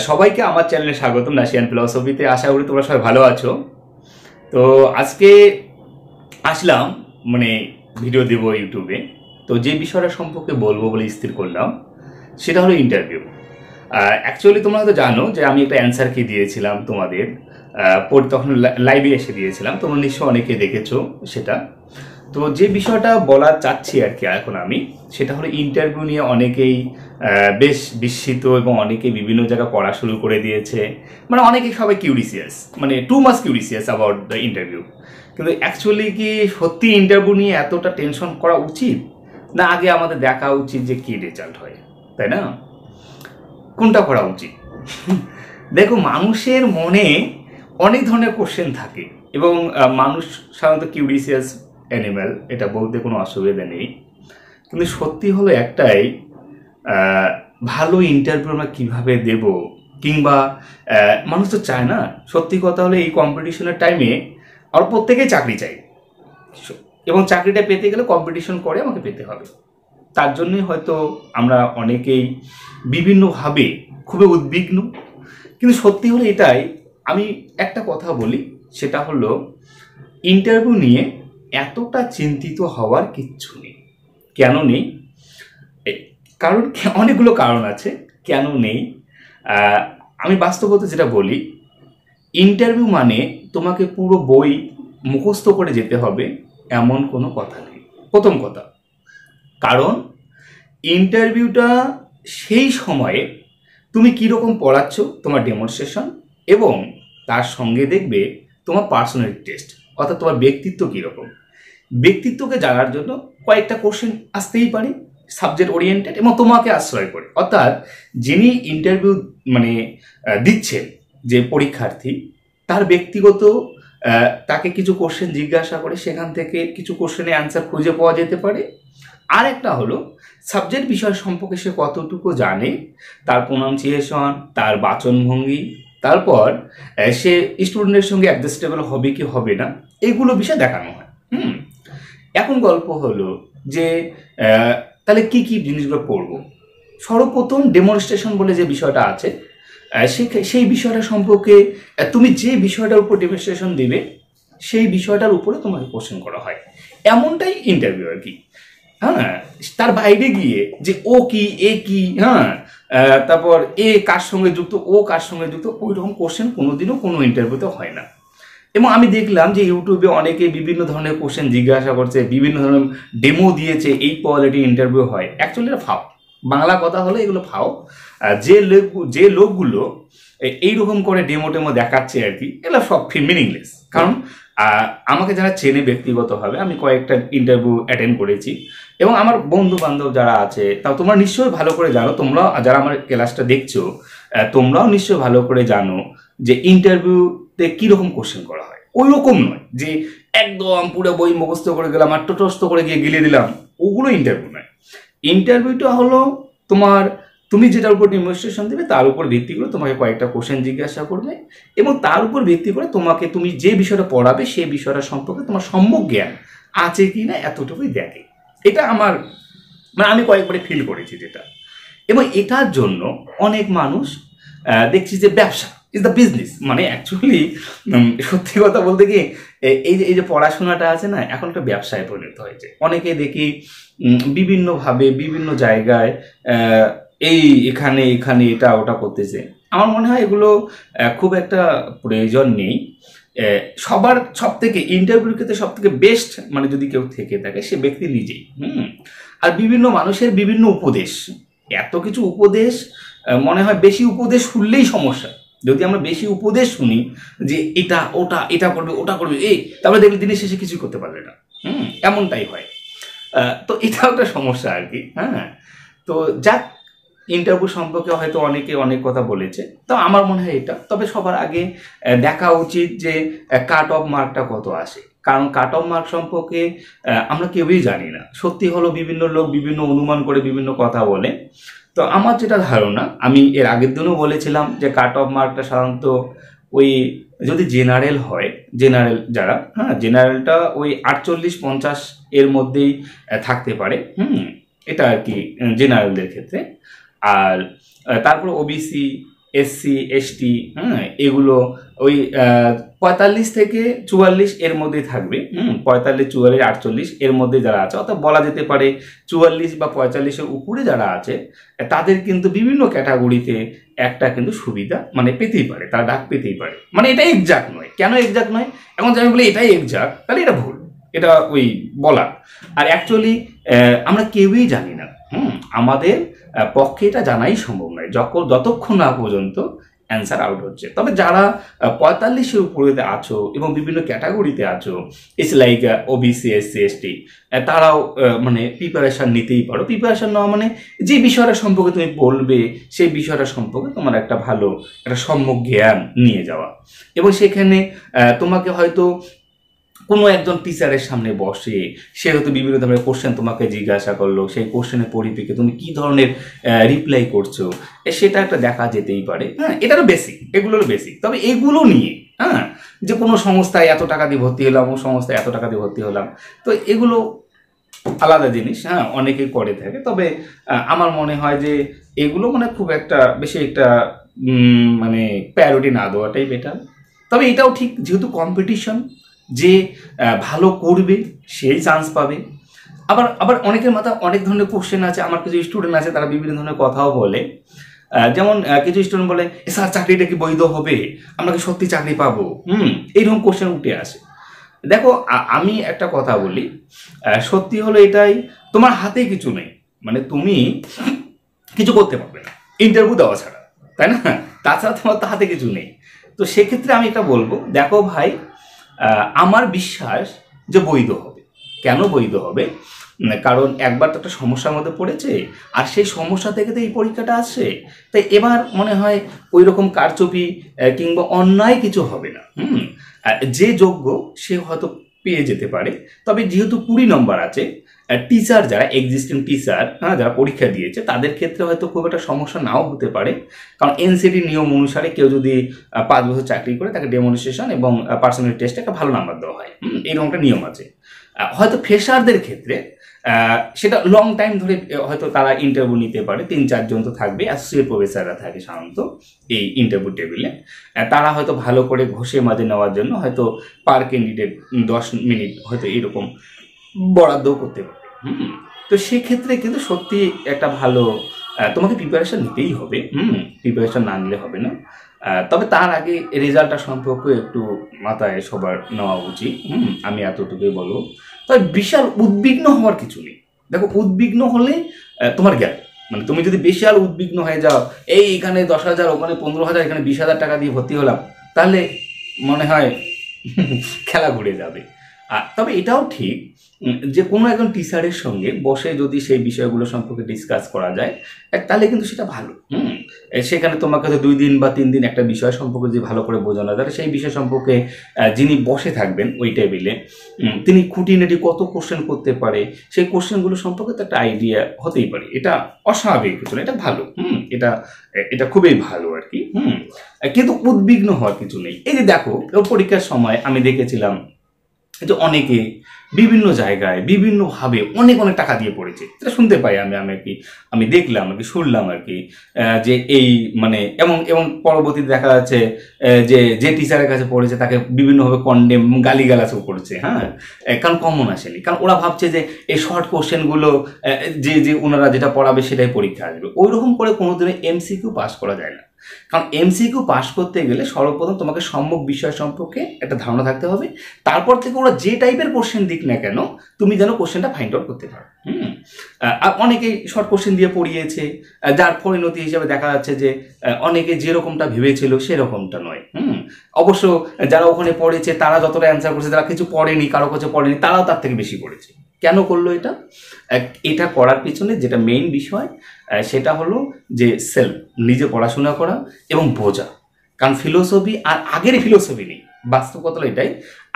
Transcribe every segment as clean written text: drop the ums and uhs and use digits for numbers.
সবাইকে আমার চ্যানেলে স্বাগতম রাশিয়ান ফিলসফিতে। আশা করি তোমরা সবাই ভালো আছো। তো আজকে আসলাম ভিডিও দেবো ইউটিউবে। তো যে বিষয়টা সম্পর্কে বলবো বলে স্থির করলাম সেটা হলো ইন্টারভিউ। অ্যাকচুয়ালি তোমরা হয়তো জানো যে আমি একটা অ্যান্সার কি দিয়েছিলাম তোমাদের, তখন লাইভে এসে দিয়েছিলাম, তোমরা নিশ্চয়ই অনেকে দেখেছো সেটা। তো যে বিষয়টা বলা চাচ্ছি আর কি এখন আমি, সেটা হলো ইন্টারভিউ নিয়ে অনেকেই বেশ বিস্মিত এবং অনেকেই বিভিন্ন জায়গায় পড়া শুরু করে দিয়েছে। অনেকেই সবাই curious, too much curious about the interview. কিন্তু অ্যাকচুয়ালি কি সত্যি ইন্টারভিউ নিয়ে এতটা টেনশন করা উচিত, না আগে আমাদের দেখা উচিত যে কী রেজাল্ট হয়, তাই না? কোনটা করা উচিত? দেখো, মানুষের মনে অনেক ধরনের কোশ্চেন থাকে এবং মানুষ সাধারণত কিউরিসিয়াস অ্যানিম্যাল, এটা বলতে কোনো অসুবিধা নেই। কিন্তু সত্যি হলো একটাই, ভালো ইন্টারভিউ আমরা কীভাবে দেব, কিংবা মানুষ তো চায় না। সত্যি কথা হলো এই কম্পিটিশনের টাইমে আর প্রত্যেকেই চাকরি চাই, এবং চাকরিটা পেতে গেলে কম্পিটিশন করে আমাকে পেতে হবে। তার জন্যই হয়তো আমরা অনেকেই বিভিন্নভাবে খুবই উদ্বিগ্ন। কিন্তু সত্যি হলো এটাই, আমি একটা কথা বলি, সেটা হলো ইন্টারভিউ নিয়ে এতটা চিন্তিত হওয়ার কিচ্ছু নেই। কেন নেই? কারণ অনেকগুলো কারণ আছে কেন নেই। আমি বাস্তবতা যেটা বলি, ইন্টারভিউ মানে তোমাকে পুরো বই মুখস্থ করে যেতে হবে এমন কোনো কথা নেই, প্রথম কথা। কারণ ইন্টারভিউটা সেই সময়ে তুমি কীরকম পড়াচ্ছ, তোমার ডেমনস্ট্রেশন, এবং তার সঙ্গে দেখবে তোমার পার্সোনালিটি টেস্ট, অর্থাৎ তোমার ব্যক্তিত্ব কীরকম। ব্যক্তিত্বকে জানার জন্য কয়েকটা কোশ্চেন আসতেই পারে সাবজেক্ট ওরিয়েন্টেড এবং তোমাকে আশ্রয় করে। অর্থাৎ যিনি ইন্টারভিউ দিচ্ছেন, যে পরীক্ষার্থী, তার ব্যক্তিগত তাকে কিছু কোশ্চেন জিজ্ঞাসা করে সেখান থেকে কিছু কোশ্চেনের অ্যান্সার খুঁজে পাওয়া যেতে পারে। আর একটা হলো সাবজেক্ট বিষয় সম্পর্কে সে কতটুকু জানে, তার প্রোনাউন্সিয়েশন, তার বাচনভঙ্গি, তারপর সে স্টুডেন্টের সঙ্গে অ্যাডজাস্টেবল হবে কি হবে না, এগুলো বিষয় দেখানো হয়। এখন গল্প হলো যে তাহলে কি কি জিনিসগুলো পড়বো। সর্বপ্রথম ডেমনস্ট্রেশন বলে যে বিষয়টা আছে, সেই বিষয়টা সম্পর্কে তুমি যে বিষয়টার উপর ডেমনস্ট্রেশন দেবে সেই বিষয়টার উপরে তোমাকে কোশ্চেন করা হয়, এমনটাই ইন্টারভিউ আর কি। হ্যাঁ, তার বাইরে গিয়ে যে ও কি, এ কি, তারপর এ কার সঙ্গে যুক্ত, ও কার সঙ্গে যুক্ত, ওই রকম কোশ্চেন কোনোদিনও কোনো ইন্টারভিউতে হয় না। এবং আমি দেখলাম যে ইউটিউবে অনেকে বিভিন্ন ধরনের কোশ্চেন জিজ্ঞাসা করছে, বিভিন্ন ধরনের ডেমো দিয়েছে, এই কোয়ালিটির ইন্টারভিউ হয়। অ্যাকচুয়ালি এটা ফাও, বাংলা কথা হলো এগুলো ফাও। যে লোকগুলো এইরকম করে ডেমো দেখাচ্ছে আর কি, এগুলো সব মিনিংলেস। কারণ আমাকে যারা চেনে ব্যক্তিগতভাবে, আমি কয়েকটা ইন্টারভিউ অ্যাটেন্ড করেছি, এবং আমার বন্ধু বান্ধব যারা আছে, তাও তোমরা নিশ্চয়ই ভালো করে জানো, তোমরা যারা আমার ক্লাসটা দেখছো তোমরাও নিশ্চয়ই ভালো করে জানো যে ইন্টারভিউতে কীরকম কোশ্চেন করা হয়। ওই রকম নয় যে একদম পুরো বই মুখস্থ করে গেলাম আর টোটস্থ করে গিয়ে গিলে দিলাম, ওগুলো ইন্টারভিউ নয়। ইন্টারভিউটা হলো তুমি যেটার উপর ডেমনস্ট্রেশন দেবে তার উপর ভিত্তি করে তোমাকে কয়েকটা কোশ্চেন জিজ্ঞাসা করবে, এবং তার উপর ভিত্তি করে তুমি যে বিষয়টা পড়াবে সেই বিষয়টা সম্পর্কে তোমার সম্যক জ্ঞান আছে কি না এতটুকুই দেখে। এটা আমার আমি কয়েকবারে ফিল করেছি যেটা। এবং এটার জন্য অনেক মানুষ দেখছি যে ব্যবসা ইজ দ্য বিজনেস। অ্যাকচুয়ালি সত্যি কথা বলতে কি, এই যে পড়াশোনাটা আছে না, এখন একটা ব্যবসায় পরিণত হয়েছে। অনেকে দেখি বিভিন্নভাবে বিভিন্ন জায়গায় এখানে এটা ওটা করতেছে। আমার মনে হয় এগুলো খুব একটা প্রয়োজন নেই। সব থেকে ইন্টারভিউর ক্ষেত্রে সব থেকে বেস্ট যদি কেউ থেকে থাকে সে ব্যক্তি নিজেই। আর বিভিন্ন মানুষের বিভিন্ন উপদেশ, এত কিছু উপদেশ, মনে হয় বেশি উপদেশ শুনলেই সমস্যা। যদি আমরা বেশি উপদেশ শুনি যে এটা ওটা, এটা করবে ওটা করবে, তারপরে দেখলে দিনের শেষে কিছুই করতে পারবে না, এমনটাই হয়। তো এটাও একটা সমস্যা আর কি। তো যাক, ইন্টারভিউ সম্পর্কে হয়তো অনেকে অনেক কথা বলেছে, তো আমার মনে হয় এটা। তবে সবার আগে দেখা উচিত যে কাট অফ মার্কটা কত আসে, কারণ কাট অফ মার্ক সম্পর্কে আমরা কেউই জানি না। সত্যি হলো বিভিন্ন লোক বিভিন্ন অনুমান করে বিভিন্ন কথা বলে। তো আমার যেটা ধারণা, আমি এর আগের দিনও বলেছিলাম যে কাট অফ মার্কটা সাধারণত ওই যদি জেনারেল হয়, যারা জেনারেলটা ওই 48-50 এর মধ্যেই থাকতে পারে। এটা আর কি জেনারেলদের ক্ষেত্রে। আর তারপর ওবিসি এসসি এসটি, হ্যাঁ, এগুলো ওই 45 থেকে 44 এর মধ্যেই থাকবে। 45, 44, 48 এর মধ্যে যারা আছে, অর্থাৎ বলা যেতে পারে 44 বা 45-এর উপরে যারা আছে তাদের কিন্তু বিভিন্ন ক্যাটাগরিতে একটা কিন্তু সুবিধা মানে পেতেই পারে, তারা ডাক পেতেই পারে। মানে এটা এক্সাক্ট নয়। কেন এক্সাক্ট নয়? এখন যদি আমি বলি এটাই এক্সাক্ট, তাহলে এটা ভুল, এটা ওই বলা। আর অ্যাকচুয়ালি আমরা কেউই জানি না, আমাদের পক্ষে এটা জানাই সম্ভব নয় যতক্ষণ না পর্যন্ত অ্যান্সার আউট হচ্ছে। তবে যারা 45-এর উপরে আছো এবং বিভিন্ন ক্যাটাগরিতে আছো, it's like OBC, SC, ST, তারাও মানে প্রিপারেশান নিতেই পারো। প্রিপারেশান নেওয়া মানে যে বিষয়টা সম্পর্কে তুমি বলবে সেই বিষয়টা সম্পর্কে তোমার একটা ভালো একটা সম্যক জ্ঞান নিয়ে যাওয়া, এবং সেখানে তোমাকে হয়তো কোনো একজন টিচারের সামনে বসে, সে হয়তো বিভিন্ন ধরনের কোশ্চেন তোমাকে জিজ্ঞাসা করলো, সেই কোশ্চেনের পরিপ্রেক্ষিতে তুমি কী ধরনের রিপ্লাই করছো সেটা একটা দেখা যেতেই পারে। হ্যাঁ, এটারও বেসিক, এগুলোর বেসিক। তবে এগুলো নিয়ে যে কোনো সংস্থায় এত টাকা দিয়ে ভর্তি হলাম, ও সংস্থায় এত টাকা দিয়ে ভর্তি হলাম, তো এগুলো আলাদা জিনিস। অনেকেই করে থাকে। তবে আমার মনে হয় যে এগুলো মানে খুব একটা বেশি একটা মানে প্রায়োরিটি না দেওয়াটাই বেটার। তবে এটাও ঠিক, যেহেতু কম্পিটিশন, যে ভালো করবে সেই চান্স পাবে। আবার আবার অনেকের মাথায় অনেক ধরনের কোশ্চেন আছে। আমার কিছু স্টুডেন্ট আছে, তারা বিভিন্ন ধরনের কথাও বলে। যেমন কিছু স্টুডেন্ট বলে, স্যার চাকরিটা কি বৈধ হবে, আমরা কি সত্যি চাকরি পাবো, এইরকম কোশ্চেন উঠে আসে। দেখো, আমি একটা কথা বলি, সত্যি হলো এটাই, তোমার হাতে কিছু নেই, মানে তুমি কিছু করতে পারবে না ইন্টারভিউ দেওয়া ছাড়া, তাই না? তাছাড়া তোমার তো হাতে কিছু নেই। তো সেক্ষেত্রে আমি এটা বলবো, দেখো ভাই, আমার বিশ্বাস যে বৈধ হবে। কেন বৈধ হবে? কারণ একবার তো একটা সমস্যার মধ্যে পড়েছে, আর সেই সমস্যা থেকে তো এই পরীক্ষাটা আসছে। তাই এবার মনে হয় ওই রকম কারচুপি কিংবা অন্যায় কিছু হবে না। যে যোগ্য সে হয়তো পেয়ে যেতে পারে। তবে যেহেতু 20 নম্বর আছে, টিচার যারা এক্সিস্টিং টিচার, যারা পরীক্ষা দিয়েছে, তাদের ক্ষেত্রে হয়তো খুব একটা সমস্যা নাও হতে পারে। কারণ এনসিটি নিয়ম অনুসারে কেউ যদি 5 বছর চাকরি করে, তাকে ডেমনস্ট্রেশন এবং পার্সোনাল টেস্টে একটা ভালো নাম্বার দেওয়া হয়। এরকম একটা নিয়ম আছে। হয়তো ফ্রেশারদের ক্ষেত্রে সেটা লং টাইম ধরে হয়তো তারা ইন্টারভিউ নিতে পারে। 3-4 জন তো থাকবে, অ্যাসোসিয়েট প্রফেসররা থাকে সাধারণত এই ইন্টারভিউ টেবিলে। তারা হয়তো ভালো করে ঘষে মাজে নেওয়ার জন্য হয়তো পার ক্যান্ডিডেট 10 মিনিট হয়তো এরকম বরাদ্দও করতে পারে। তো সেক্ষেত্রে কিন্তু সত্যি একটা ভালো তোমাকে প্রিপারেশন নিতেই হবে। প্রিপারেশন না নিলে হবে না। তবে তার আগে রেজাল্টটা সম্পর্কে একটু মাথায় সবার নেওয়া উচিত। আমি এতটুকুই বলবো। তবে বিশাল উদ্বিগ্ন হওয়ার কিছু নেই। দেখো, উদ্বিগ্ন হলে তোমার গেল, মানে তুমি যদি বিশাল উদ্বিগ্ন হয়ে যাও, এখানে 10,000, ওখানে 15,000, এখানে 20,000 টাকা দিয়ে ভর্তি হলাম, তাহলে মনে হয় খেলা ঘুরে যাবে। তবে এটাও ঠিক যে কোনো একজন টিচারের সঙ্গে বসে যদি সেই বিষয়গুলো সম্পর্কে ডিসকাস করা যায়, তাহলে কিন্তু সেটা ভালো। সেখানে তোমাকে তো 2 দিন বা 3 দিন একটা বিষয় সম্পর্কে যদি ভালো করে বোঝানো যায়, সেই বিষয় সম্পর্কে যিনি বসে থাকবেন ওই টেবিলে, তিনি খুঁটিনাটি কত কোশ্চেন করতে পারে, সেই কোশ্চেনগুলো সম্পর্কে তো একটা আইডিয়া হতেই পারে। এটা অস্বাভাবিক কিছু না, এটা ভালো। এটা খুবই ভালো আর কি। কিন্তু উদ্বিগ্ন হওয়ার কিছু নেই। এই যে দেখো, পরীক্ষার সময় আমি দেখেছিলাম যে অনেকে বিভিন্ন জায়গায় বিভিন্নভাবে অনেক অনেক টাকা দিয়ে পড়েছে। এটা শুনতে পাই আমি দেখলাম আর কি, শুনলাম আর কি, যে এই মানে এবং পরবর্তীতে দেখা যাচ্ছে যে টিচারের কাছে পড়েছে তাকে বিভিন্নভাবে কন্ডেম, গালিগালাজও করেছে। কারণ কমন আসেনি, কারণ ওরা ভাবছে যে এই শর্ট কোশ্চেনগুলো যে ওনারা যেটা পড়াবে সেটাই পরীক্ষা আসবে। ওই রকম করে কোনোদিনও এমসিকিউ পাস করা যায় না। কারণ এমসিকিউ পাস করতে গেলে সর্বপ্রথম তোমাকে সম্যক বিষয় সম্পর্কে একটা ধারণা থাকতে হবে। তারপর থেকে ওরা যে টাইপের কোশ্চেন দিক না কেন, তুমি যেন কোশ্চেনটা ফাইন্ড আউট করতে পারো। অনেকেই শর্ট কোশ্চেন দিয়ে পড়িয়েছে, যার পরিণতি হিসাবে দেখা যাচ্ছে যে অনেকে যেরকমটা ভেবেছিল সেরকমটা নয়। অবশ্য যারা ওখানে পড়েছে তারা যতটা অ্যান্সার করেছে, যারা কিছু পড়েনি, কারো কাছে পড়েনি, তারাও তার থেকে বেশি পড়েছে। কেন করলো এটা? এটা করার পিছনে যেটা মেইন বিষয় সেটা হলো যে সেলফ, নিজে পড়াশোনা করা এবং বোঝা। কারণ ফিলোসফি আর আগের ফিলোসফি নেই, বাস্তবতা এটাই।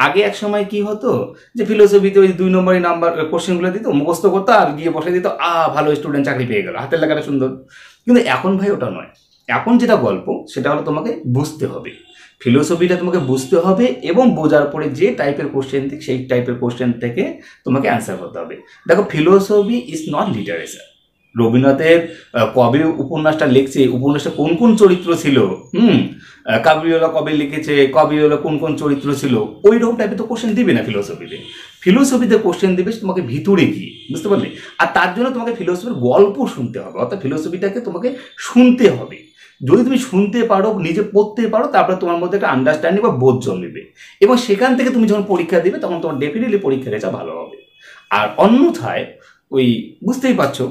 আগে এক সময় কি হতো যে ফিলোসফিতে ওই 2 নম্বরের নাম্বার কোশ্চেনগুলো দিত, মুখস্থ করতো আর গিয়ে বসে দিত, ভালো স্টুডেন্ট চাকরি পেয়ে গেল, হাতের লেখাটা সুন্দর। কিন্তু এখন ভাই ওটা নয়। এখন যেটা গল্প সেটা হলো তোমাকে বুঝতে হবে, ফিলোসফিটা তোমাকে বুঝতে হবে এবং বোঝার পরে যে টাইপের কোশ্চেন দিক সেই টাইপের কোশ্চেন থেকে তোমাকে অ্যান্সার করতে হবে। দেখো, ফিলোসফি ইজ নট লিটারেচার। রবীন্দ্রনাথের কবে উপন্যাসটা লিখছে, উপন্যাসটা কোন কোন চরিত্র ছিল, কাবুলিওয়ালা কবে লিখেছে, কাবুলিওয়ালা কোন কোন চরিত্র ছিল, ওই রকম টাইপের তো কোশ্চেন দিবে না ফিলোসফিতে। ফিলোসফিতে কোশ্চেন দিবে তোমাকে ভিতরে গিয়ে, বুঝতে পারলে? আর তার জন্য তোমাকে ফিলোসফির গল্প শুনতে হবে, অর্থাৎ ফিলোসফিটাকে তোমাকে শুনতে হবে। যদি তুমি শুনতে পারো, নিজে পড়তে পারো, তারপরে তোমার মধ্যে একটা আন্ডারস্ট্যান্ডিং বা বোধ জন্মিবে, এবং সেখান থেকে তুমি যখন পরীক্ষা দিবে তখন তোমার ডেফিনেটলি পরীক্ষা রেজাল্ট ভালো হবে। আর অন্যথায় ওই বুঝতেই পারছো,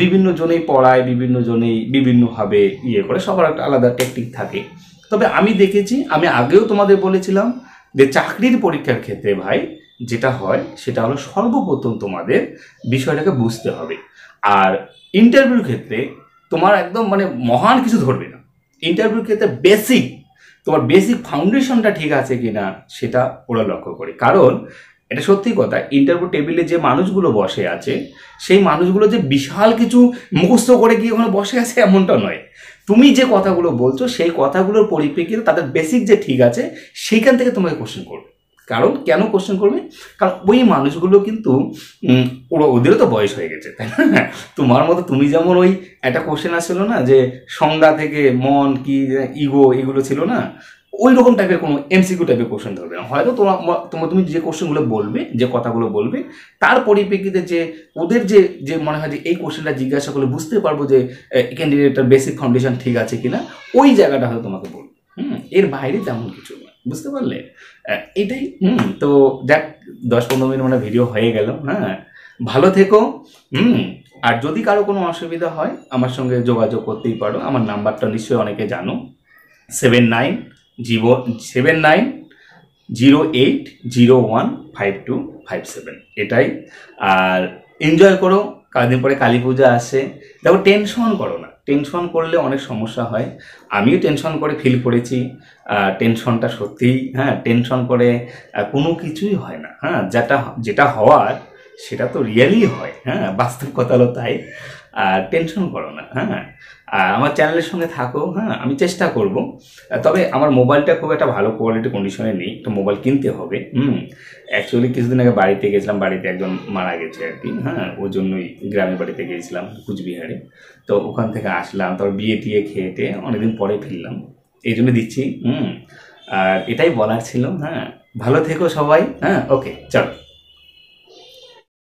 বিভিন্ন জনেই পড়ায়, বিভিন্ন জনেই বিভিন্নভাবে ইয়ে করে, সবার একটা আলাদা টেকনিক থাকে। তবে আমি দেখেছি, আমি আগেও তোমাদের বলেছিলাম যে চাকরির পরীক্ষার ক্ষেত্রে ভাই যেটা হয় সেটা হলো সর্বপ্রথম তোমাদের বিষয়টাকে বুঝতে হবে। আর ইন্টারভিউর ক্ষেত্রে তোমার একদম মানে মহান কিছু ধরবে না। ইন্টারভিউর ক্ষেত্রে তোমার বেসিক ফাউন্ডেশনটা ঠিক আছে কিনা সেটা ওরা লক্ষ্য করে। কারণ এটা সত্যি কথা, ইন্টারভিউ টেবিলে যে মানুষগুলো বসে আছে সেই মানুষগুলো যে বিশাল কিছু মুখস্থ করে গিয়ে ওখানে বসে আছে এমনটা নয়। তুমি যে কথাগুলো বলছো সেই কথাগুলোর পরিপ্রেক্ষিতে তাদের বেসিক যে ঠিক আছে সেইখান থেকে তোমাকে কোশ্চেন করবে। কারণ কেন কোশ্চেন করবে? কারণ ওই মানুষগুলো কিন্তু ওদেরও তো বয়স হয়ে গেছে, তাই না? তোমার মতো তুমি যেমন ওই একটা কোশ্চেন আসছিল না যে সংজ্ঞা থেকে মন কি ইগো এগুলো ছিল না, ওই রকম টাইপের কোনো এমসিকিউ টাইপের কোশ্চেন ধরবে না। হয়তো তুমি যে কোশ্চেনগুলো বলবে, যে কথাগুলো বলবে, তার পরিপ্রেক্ষিতে যে ওদের যে যে মনে হয় যে এই কোশ্চেনটা জিজ্ঞাসা করলে বুঝতে পারবো যে ক্যান্ডিডেটটার বেসিক ফাউন্ডেশন ঠিক আছে কিনা, ওই জায়গাটা হয়তো তোমাকে বলবে। এর বাইরে তেমন কিছু না, বুঝতে পারলে? এটাই। তো দেখ 10-15 মিনিট মানে ভিডিও হয়ে গেল। ভালো থেকো। আর যদি কারো কোনো অসুবিধা হয় আমার সঙ্গে যোগাযোগ করতেই পারো। আমার নাম্বারটা নিশ্চয়ই অনেকে জানো, 7908015257, এটাই। আর এনজয় করো, কয়েকদিন পরে কালী পূজা আসে। দেখো, টেনশন করো না, টেনশন করলে অনেক সমস্যা হয়। আমিও টেনশন করে ফিল করেছি। টেনশনটা সত্যিই, টেনশন করে কোনো কিছুই হয় না। যেটা হওয়ার সেটা তো রিয়েলি হয়। বাস্তব কথা হলো তাই। আর টেনশন করো না। আর আমার চ্যানেলের সঙ্গে থাকো। আমি চেষ্টা করব। তবে আমার মোবাইলটা খুব একটা ভালো কোয়ালিটি কন্ডিশনে নেই, একটা মোবাইল কিনতে হবে। অ্যাকচুয়ালি কিছুদিন আগে বাড়িতে গেছিলাম, বাড়িতে একজন মারা গেছে আর কি। ওই জন্যই গ্রামের বাড়িতে গিয়েছিলাম কুচবিহারে। তো ওখান থেকে আসলাম, তারপর বিয়ে টিয়ে খেয়ে অনেকদিন পরে ফিরলাম, এই জন্য দিচ্ছি। আর এটাই বলার ছিল। ভালো থেকো সবাই। ওকে, চলো।